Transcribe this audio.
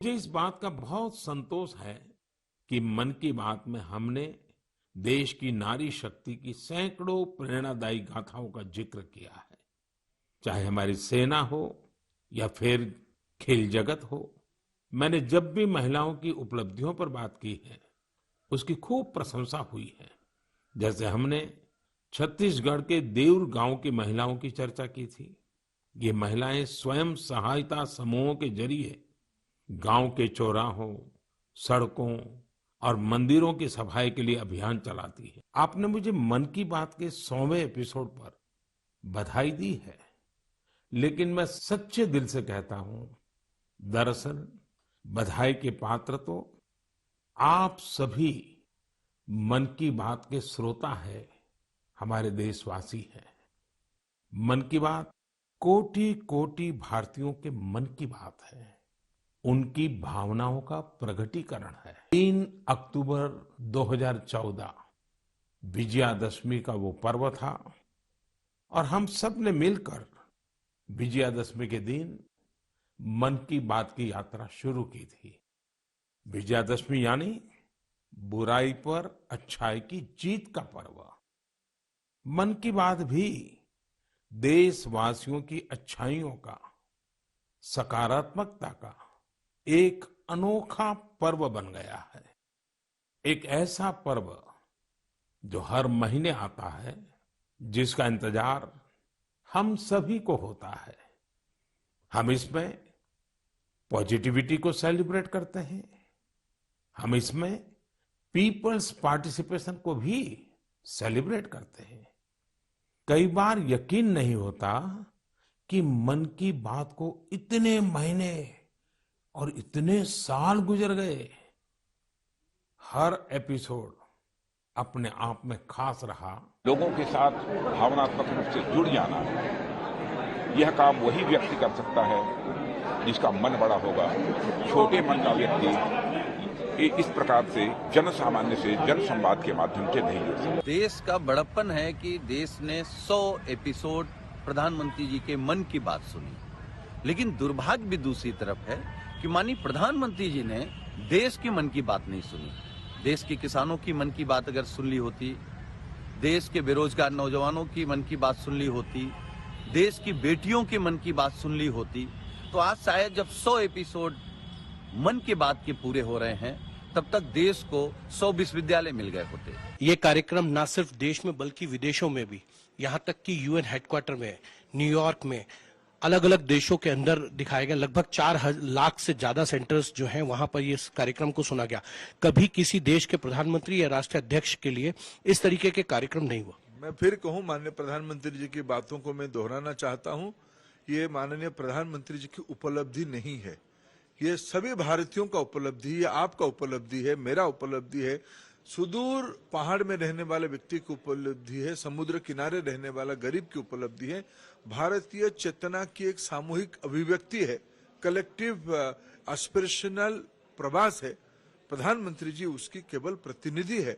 मुझे इस बात का बहुत संतोष है कि मन की बात में हमने देश की नारी शक्ति की सैकड़ों प्रेरणादायी गाथाओं का जिक्र किया है। चाहे हमारी सेना हो या फिर खेल जगत हो, मैंने जब भी महिलाओं की उपलब्धियों पर बात की है, उसकी खूब प्रशंसा हुई है। जैसे हमने छत्तीसगढ़ के देउर गांव की महिलाओं की चर्चा की थी। ये महिलाएं स्वयं सहायता समूहों के जरिए गांव के चौराहों, सड़कों और मंदिरों की सफाई के लिए अभियान चलाती है। आपने मुझे मन की बात के 100वें एपिसोड पर बधाई दी है, लेकिन मैं सच्चे दिल से कहता हूं, दरअसल बधाई के पात्र तो आप सभी मन की बात के श्रोता है, हमारे देशवासी हैं। मन की बात कोटि कोटि भारतीयों के मन की बात है, उनकी भावनाओं का प्रकटीकरण है। 3 अक्टूबर 2014 विजयादशमी का वो पर्व था और हम सब ने मिलकर विजयादशमी के दिन मन की बात की यात्रा शुरू की थी। विजयादशमी यानी बुराई पर अच्छाई की जीत का पर्व। मन की बात भी देशवासियों की अच्छाइयों का, सकारात्मकता का एक अनोखा पर्व बन गया है। एक ऐसा पर्व जो हर महीने आता है, जिसका इंतजार हम सभी को होता है। हम इसमें पॉजिटिविटी को सेलिब्रेट करते हैं। हम इसमें पीपल्स पार्टिसिपेशन को भी सेलिब्रेट करते हैं। कई बार यकीन नहीं होता कि मन की बात को इतने महीने और इतने साल गुजर गए। हर एपिसोड अपने आप में खास रहा। लोगों के साथ भावनात्मक रूप से जुड़ जाना, यह काम वही व्यक्ति कर सकता है जिसका मन बड़ा होगा। छोटे मन का व्यक्ति इस प्रकार से जन सामान्य से जन संवाद के माध्यम से नहीं जुड़ सकता। देश का बड़प्पन है कि देश ने 100 एपिसोड प्रधानमंत्री जी के मन की बात सुनी, लेकिन दुर्भाग्य भी दूसरी तरफ है कि माननीय प्रधानमंत्री जी ने देश की मन की बात नहीं सुनी। देश के किसानों की मन की बात अगर सुन ली होती, देश के बेरोजगार नौजवानों की मन की बात सुन ली होती, देश की बेटियों की मन की बात सुन ली होती, तो आज शायद जब 100 एपिसोड मन की बात के पूरे हो रहे हैं, तब तक देश को 100 विश्वविद्यालय मिल गए होते। ये कार्यक्रम न सिर्फ देश में बल्कि विदेशों में भी, यहाँ तक कि यूएन हेडक्वार्टर में, न्यूयॉर्क में, अलग अलग देशों के अंदर दिखाए गए। लगभग 4 लाख से ज्यादा सेंटर्स जो हैं वहां पर ये कार्यक्रम को सुना गया। कभी किसी देश के प्रधानमंत्री या राष्ट्रीय अध्यक्ष के लिए इस तरीके के कार्यक्रम नहीं हुआ। मैं फिर कहूं, माननीय प्रधानमंत्री जी की बातों को मैं दोहराना चाहता हूं। ये माननीय प्रधानमंत्री जी की उपलब्धि नहीं है, ये सभी भारतीयों का उपलब्धि है, आपका उपलब्धि है, मेरा उपलब्धि है, सुदूर पहाड़ में रहने वाले व्यक्ति की उपलब्धि है, समुद्र किनारे रहने वाला गरीब की उपलब्धि है। भारतीय चेतना की एक सामूहिक अभिव्यक्ति है, कलेक्टिव एस्पिरेशनल प्रवास है। प्रधानमंत्री जी उसकी केवल प्रतिनिधि है।